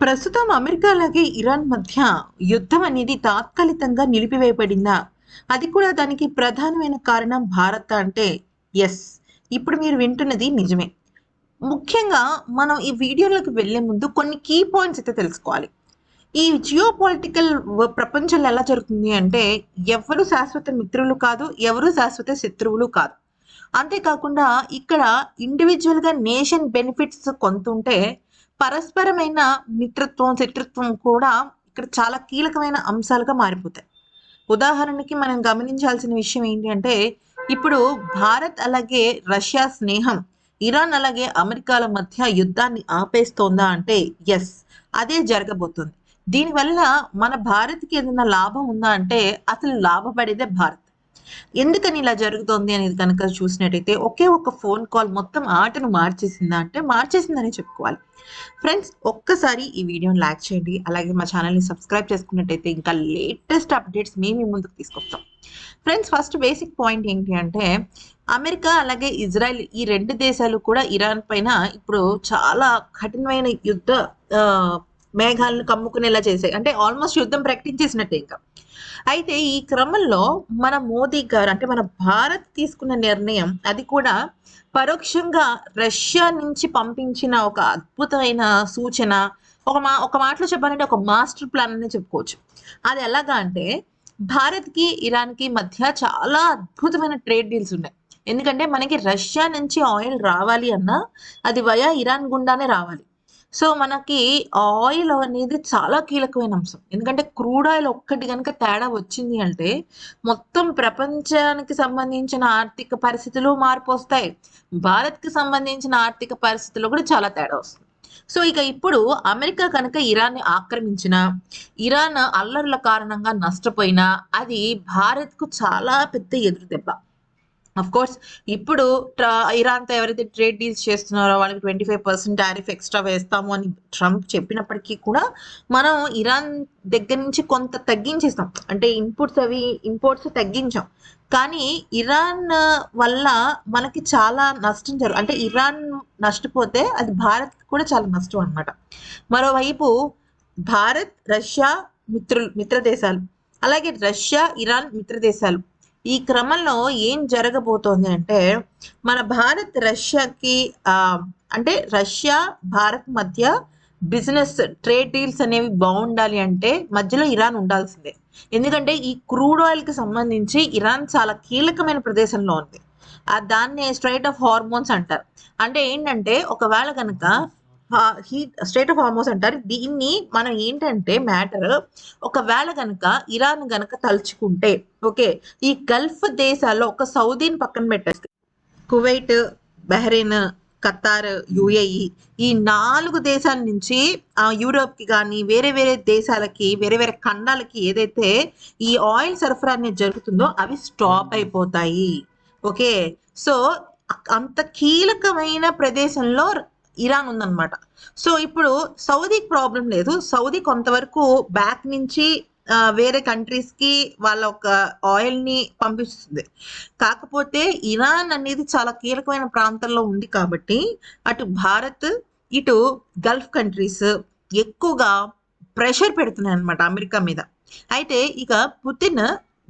ప్రస్తుతం అమెరికా అలాగే ఇరాన్ మధ్య యుద్ధం అనేది తాత్కాలికంగా నిలిపివేయబడిందా? అది కూడా దానికి ప్రధానమైన కారణం భారత్ అంటే యెస్. ఇప్పుడు మీరు వింటున్నది నిజమే. ముఖ్యంగా మనం ఈ వీడియోలోకి వెళ్ళే ముందు కొన్ని కీ పాయింట్స్ అయితే తెలుసుకోవాలి. ఈ జియో పొలిటికల్ ప్రపంచంలో ఎలా జరుగుతుంది అంటే ఎవరు శాశ్వత మిత్రులు కాదు, ఎవరు శాశ్వత శత్రువులు కాదు. అంతేకాకుండా ఇక్కడ ఇండివిజువల్‌గా నేషన్ బెనిఫిట్స్ కొంతుంటే, పరస్పరమైన మిత్రత్వం, శత్రుత్వం కూడా ఇక్కడ చాలా కీలకమైన అంశాలుగా మారిపోతాయి. ఉదాహరణకి మనం గమనించాల్సిన విషయం ఏంటి అంటే, ఇప్పుడు భారత్ అలాగే రష్యా స్నేహం, ఇరాన్ అలాగే అమెరికాల మధ్య యుద్ధాన్ని ఆపేస్తోందా అంటే యెస్. అదే జరగబోతుంది. దీనివల్ల మన భారత్‌కి ఏదైనా లాభం ఉందా అంటే అసలు లాభపడేదే భారత్. ఎందుకని ఇలా జరుగుతోంది అనేది కనుక చూసినట్టయితే ఒకే ఒక్క ఫోన్ కాల్ మొత్తం ఆటను మార్చేసిందా అంటే మార్చేసిందనే చెప్పుకోవాలి. ఫ్రెండ్స్ ఒక్కసారి ఈ వీడియోని లైక్ చేయండి. అలాగే మా ఛానల్‌ని సబ్స్క్రైబ్ చేసుకున్నట్టయితే ఇంకా లేటెస్ట్ అప్డేట్స్ మేము మీ ముందుకు తీసుకొస్తాం. ఫ్రెండ్స్ ఫస్ట్ బేసిక్ పాయింట్ ఏంటి అంటే అమెరికా అలాగే ఇజ్రాయెల్ ఈ 2 దేశాలు కూడా ఇరాన్ పైన ఇప్పుడు చాలా కఠినమైన యుద్ధ ఆహ్, మేఘాలను కమ్ముకునేలా చేశాయి. అంటే ఆల్మోస్ట్ యుద్ధం ప్రకటించేసినట్టే ఇంకా. అయితే ఈ క్రమంలో మన మోదీ గారు అంటే మన భారత్ తీసుకున్న నిర్ణయం అది కూడా పరోక్షంగా రష్యా నుంచి పంపించిన ఒక అద్భుతమైన సూచన ఒక మాటలో చెప్పాలంటే ఒక మాస్టర్ ప్లాన్ అనే చెప్పుకోవచ్చు. అది ఎలాగా అంటే భారత్‌కి, ఇరాన్‌కి మధ్య చాలా అద్భుతమైన ట్రేడ్ డీల్స్ ఉన్నాయి. ఎందుకంటే మనకి రష్యా నుంచి ఆయిల్ రావాలి అన్నా అది వయా ఇరాన్ గుండానే రావాలి. సో, మనకి ఆయిల్ అనేది చాలా కీలకమైన అంశం. ఎందుకంటే క్రూడ్ ఆయిల్ ఒక్కటి గనుక తేడా వచ్చింది అంటే, మొత్తం ప్రపంచానికి సంబంధించిన ఆర్థిక పరిస్థితులు మార్పొస్తాయి. భారత్‌కి సంబంధించిన ఆర్థిక పరిస్థితుల్లో కూడా చాలా తేడా వస్తుంది. సో, ఇక ఇప్పుడు అమెరికా కనుక ఇరాన్‌ని ఆక్రమించినా, ఇరాన్ అల్లర్ల కారణంగా నష్టపోయినా, అది భారత్‌కు చాలా పెద్ద ఎదురుదెబ్బ. ఆఫ్‌కోర్స్ ఇప్పుడు ఇరాన్‌తో ఎవరైతే ట్రేడ్ డీల్స్ చేస్తున్నారో వాళ్ళకి 25% టారిఫ్ ఎక్స్‌ట్రా వేస్తాము అని ట్రంప్ చెప్పినప్పటికీ కూడా, మనం ఇరాన్ దగ్గర నుంచి కొంత తగ్గించేసాం. అంటే ఇంపోర్ట్స్ తగ్గించాం. కానీ ఇరాన్ వల్ల మనకి చాలా నష్టం అంటే ఇరాన్ నష్టపోతే అది భారత్‌కి కూడా చాలా నష్టం అన్నమాట. మరోవైపు భారత్, రష్యా మిత్ర దేశాలు. అలాగే రష్యా, ఇరాన్ మిత్ర దేశాలు. ఈ క్రమంలో ఏం జరగబోతోంది అంటే, మన భారత్ రష్యాకి అంటే రష్యా, భారత్ మధ్య బిజినెస్ ట్రేడ్ డీల్స్ అనేవి బావుండాలి అంటే మధ్యలో ఇరాన్ ఉండాల్సిందే. ఎందుకంటే ఈ క్రూడ్ ఆయిల్‌కి సంబంధించి ఇరాన్ చాలా కీలకమైన ప్రదేశంలో ఉంది. దాన్నే స్ట్రెయిట్ ఆఫ్ హార్మోన్స్ అంటారు. అంటే ఏంటంటే ఒకవేళ గనక స్ట్రెయిట్ ఆఫ్ హార్మోన్స్ అంటారు. దీన్ని మనం ఏంటంటే మ్యాటర్ ఒకవేళ గనక ఇరాన్ గనక తలుచుకుంటే ఓకే. ఈ గల్ఫ్ దేశాల్లో ఒక సౌదీని పక్కన పెట్టేస్తే కువైట్, బహ్రెయిన్, ఖతార్, యూఏఈ ఈ 4 దేశాల నుంచి యూరోప్‌కి గాని వేరే వేరే దేశాలకి, వేరే వేరే ఖండాలకి ఏదైతే ఈ ఆయిల్ సరఫరా అనేది జరుగుతుందో అవి స్టాప్ అయిపోతాయి. ఓకే. సో, అంత కీలకమైన ప్రదేశంలో ఇరాన్ ఉందన్నమాట. సో, ఇప్పుడు సౌదీకి ప్రాబ్లమ్ లేదు. సౌదీ కొంతవరకు బ్యాక్ నుంచి వేరే కంట్రీస్‌కి వాళ్ళ ఒక ఆయిల్‌ని పంపిస్తుంది. కాకపోతే ఇరాన్ అనేది చాలా కీలకమైన ప్రాంతంలో ఉంది కాబట్టి, అటు భారత్, ఇటు గల్ఫ్ కంట్రీస్ ఎక్కువగా ప్రెషర్ పెడుతున్నాయన్నమాట అమెరికా మీద. అయితే ఇక పుతిన్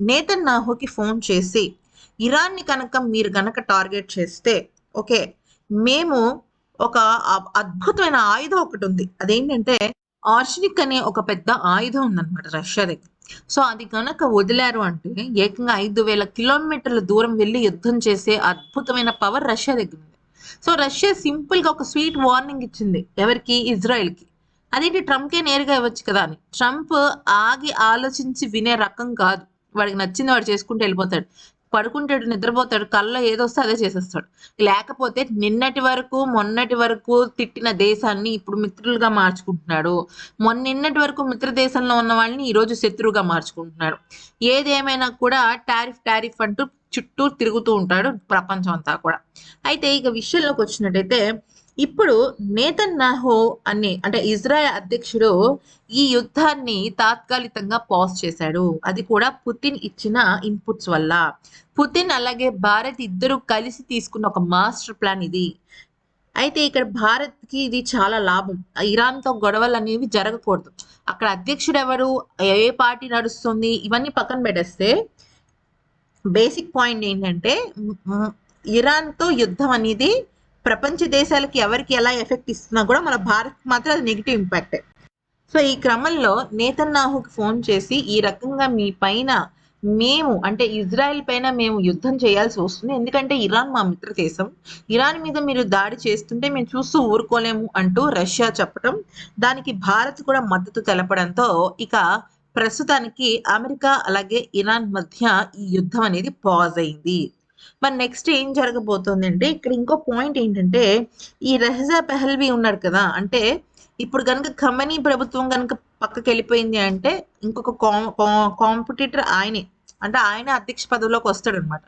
నేతన్యాహుకి ఫోన్ చేసి, ఇరాన్‌ని మీరు గనక టార్గెట్ చేస్తే ఓకే. మేము ఒక అద్భుతమైన ఆయుధం ఒకటుంది. అదేంటంటే ఆర్షనిక్ అనే ఒక పెద్ద ఆయుధం ఉందన్నమాట రష్యా దగ్గర. సో, అది గనక వదిలారు అంటే ఏకంగా 5,000 కిలోమీటర్ల దూరం వెళ్లి యుద్ధం చేసే అద్భుతమైన పవర్ రష్యా దగ్గర ఉంది. సో, రష్యా సింపుల్‌గా ఒక స్వీట్ వార్నింగ్ ఇచ్చింది. ఎవరికి? ఇజ్రాయెల్‌కి. అదేంటి ట్రంప్‌కే నేరుగా ఇవ్వచ్చు కదా అని. ట్రంప్ ఆగి ఆలోచించి వినే రకం కాదు. వాడికి నచ్చింది వాడు చేసుకుంటూ వెళ్ళిపోతాడు. పడుకుంటాడు, నిద్రపోతాడు. కల్లో ఏదొస్తే అదే చేసేస్తాడు. లేకపోతే మొన్నటి వరకు తిట్టిన దేశాన్ని ఇప్పుడు మిత్రులుగా మార్చుకుంటున్నాడు. మొన్నిన్నటి వరకు మిత్ర దేశంలో ఉన్న వాళ్ళని ఈరోజు శత్రువుగా మార్చుకుంటున్నాడు. ఏదేమైనా కూడా టారిఫ్ అంటూ చుట్టూ తిరుగుతూ ఉంటాడు ప్రపంచం అంతా కూడా. అయితే ఇక విషయంలోకి వచ్చినట్టయితే ఇప్పుడు నేతన్యాహు అంటే ఇజ్రాయెల్ అధ్యక్షుడు ఈ యుద్ధాన్ని తాత్కాలికంగా పాజ్ చేశాడు. అది కూడా పుతిన్ ఇచ్చిన ఇన్పుట్స్ వల్ల. పుతిన్ అలాగే భారత్ ఇద్దరు కలిసి తీసుకున్న ఒక మాస్టర్ ప్లాన్ ఇది. అయితే ఇక్కడ భారత్కి ఇది చాలా లాభం. ఇరాన్తో గొడవలు అనేవి జరగకూడదు. అక్కడ అధ్యక్షుడు ఎవరు, ఏ పార్టీ నడుస్తుంది, ఇవన్నీ పక్కన పెట్టేస్తే బేసిక్ పాయింట్ ఏంటంటే ఇరాన్తో యుద్ధం అనేది ప్రపంచ దేశాలకి ఎవరికి ఎలా ఎఫెక్ట్ ఇస్తున్నా కూడా మన భారత్ మాత్రం అది నెగిటివ్ ఇంపాక్టే. సో ఈ క్రమంలో నేతన్యాహుకి ఫోన్ చేసి ఈ రకంగా మీ పైన మేము అంటే ఇజ్రాయెల్ పైన మేము యుద్ధం చేయాల్సి వస్తుంది, ఎందుకంటే ఇరాన్ మా మిత్ర దేశం, ఇరాన్ మీద మీరు దాడి చేస్తుంటే మేము చూస్తూ ఊరుకోలేము అంటూ రష్యా చెప్పడం, దానికి భారత్ కూడా మద్దతు తెలపడంతో ఇక ప్రస్తుతానికి అమెరికా అలాగే ఇరాన్ మధ్య ఈ యుద్ధం అనేది పాజ్ అయింది. మరి నెక్స్ట్ ఏం జరగబోతోంది అంటే ఇక్కడ ఇంకో పాయింట్ ఏంటంటే ఈ రెహజా పెహల్వి ఉన్నాడు కదా, అంటే ఇప్పుడు కనుక ఖమనీ ప్రభుత్వం కనుక పక్కకి వెళ్ళిపోయింది అంటే ఇంకొక కాంపిటీటర్ ఆయనే, అంటే ఆయన అధ్యక్ష పదవిలోకి వస్తాడు అనమాట.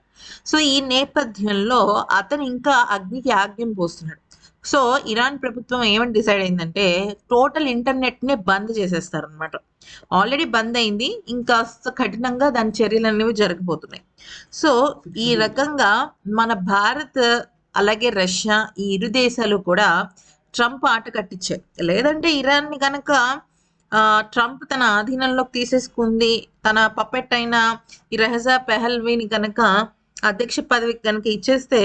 సో ఈ నేపథ్యంలో అతను ఇంకా అగ్నికి ఆజ్ఞం పోస్తున్నాడు. సో ఇరాన్ ప్రభుత్వం ఏమని డిసైడ్ అయిందంటే టోటల్ ఇంటర్నెట్ నే బంద్ చేసేస్తారు అనమాట. ఆల్రెడీ బంద్ అయింది, ఇంకా కఠినంగా దాని చర్యలు అనేవి జరగబోతున్నాయి. సో ఈ రకంగా మన భారత్ అలాగే రష్యా ఈ ఇరు దేశాలు కూడా ట్రంప్ ఆట కట్టించారు. లేదంటే ఇరాన్ని కనుక ట్రంప్ తన ఆధీనంలోకి తీసేసుకుంది, తన పప్పెట్ అయిన ఈ రెహజా పెహల్వీని కనుక అధ్యక్ష పదవికి కనుక ఇచ్చేస్తే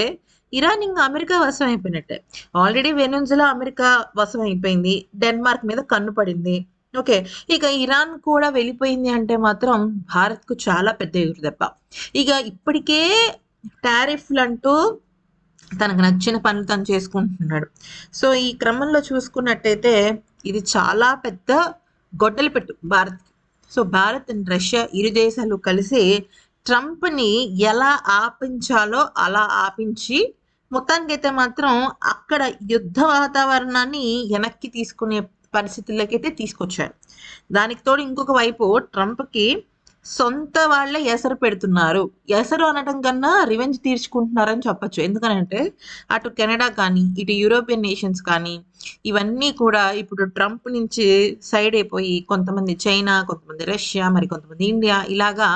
ఇరాన్ ఇంకా అమెరికా వశం అయిపోయినట్టే. ఆల్రెడీ వెనుజులా అమెరికా వశం అయిపోయింది, డెన్మార్క్ మీద కన్ను పడింది. ఓకే, ఇక ఇరాన్ కూడా వెళ్ళిపోయింది అంటే మాత్రం భారత్కు చాలా పెద్ద ఎదురు దెబ్బ. ఇక ఇప్పటికే టారిఫ్లు అంటూ తనకు నచ్చిన పనులు తను చేసుకుంటున్నాడు. సో ఈ క్రమంలో చూసుకున్నట్టయితే ఇది చాలా పెద్ద గొడ్డలి పెట్టు భారత్కి. సో భారత్ అండ్ రష్యా ఇరు దేశాలు కలిసి ట్రంప్ని ఎలా ఆపించాలో అలా ఆపించి మొత్తానికైతే మాత్రం అక్కడ యుద్ధ వాతావరణాన్ని వెనక్కి తీసుకునే పరిస్థితుల్లోకి అయితే తీసుకొచ్చారు. దానికి తోడు ఇంకొక వైపు ట్రంప్కి సొంత వాళ్ళే ఎసరు పెడుతున్నారు. ఎసరు అనటం కన్నా రివెంజ్ తీర్చుకుంటున్నారని చెప్పచ్చు. ఎందుకనంటే అటు కెనడా కానీ ఇటు యూరోపియన్ నేషన్స్ కానీ ఇవన్నీ కూడా ఇప్పుడు ట్రంప్ నుంచి సైడ్ అయిపోయి కొంతమంది చైనా, కొంతమంది రష్యా, మరి కొంతమంది ఇండియా, ఇలాగా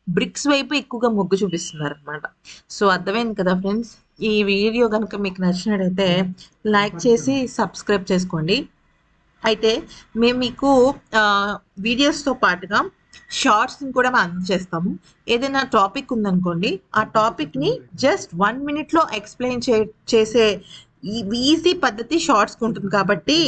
బ్రిక్స్ వైపు ఎక్కువగా మొగ్గు చూపిస్తున్నారు అనమాట. సో అర్థమైంది కదా ఫ్రెండ్స్. ఈ వీడియో కనుక మీకు నచ్చినట్టయితే లైక్ చేసి సబ్స్క్రైబ్ చేసుకోండి. అయితే మేము మీకు వీడియోస్తో పాటుగా షార్ట్స్ని కూడా మేము అందజేస్తాము. ఏదైనా టాపిక్ ఉందనుకోండి, ఆ టాపిక్ని జస్ట్ 1 minute ఎక్స్ప్లెయిన్ చేసే ఈజీ పద్ధతి షార్ట్స్కి ఉంటుంది కాబట్టి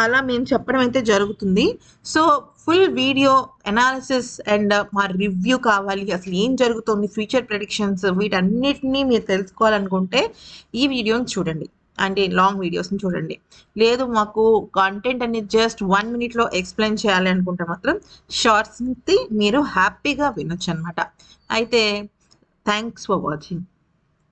అలా మేము చెప్పడం అయితే జరుగుతుంది. So full video analysis and మా రివ్యూ కావాలి, అసలు ఏం జరుగుతుంది, ఫ్యూచర్ ప్రెడిక్షన్స్, వీటన్నిటినీ మీరు తెలుసుకోవాలనుకుంటే ఈ వీడియోని చూడండి, అంటే లాంగ్ వీడియోస్ని చూడండి. లేదు మాకు కంటెంట్ అనేది జస్ట్ 1 minute ఎక్స్ప్లెయిన్ చేయాలి అనుకుంటే మాత్రం షార్ట్స్ని మీరు హ్యాపీగా వినొచ్చు అనమాట. అయితే థ్యాంక్స్ ఫర్ వాచింగ్.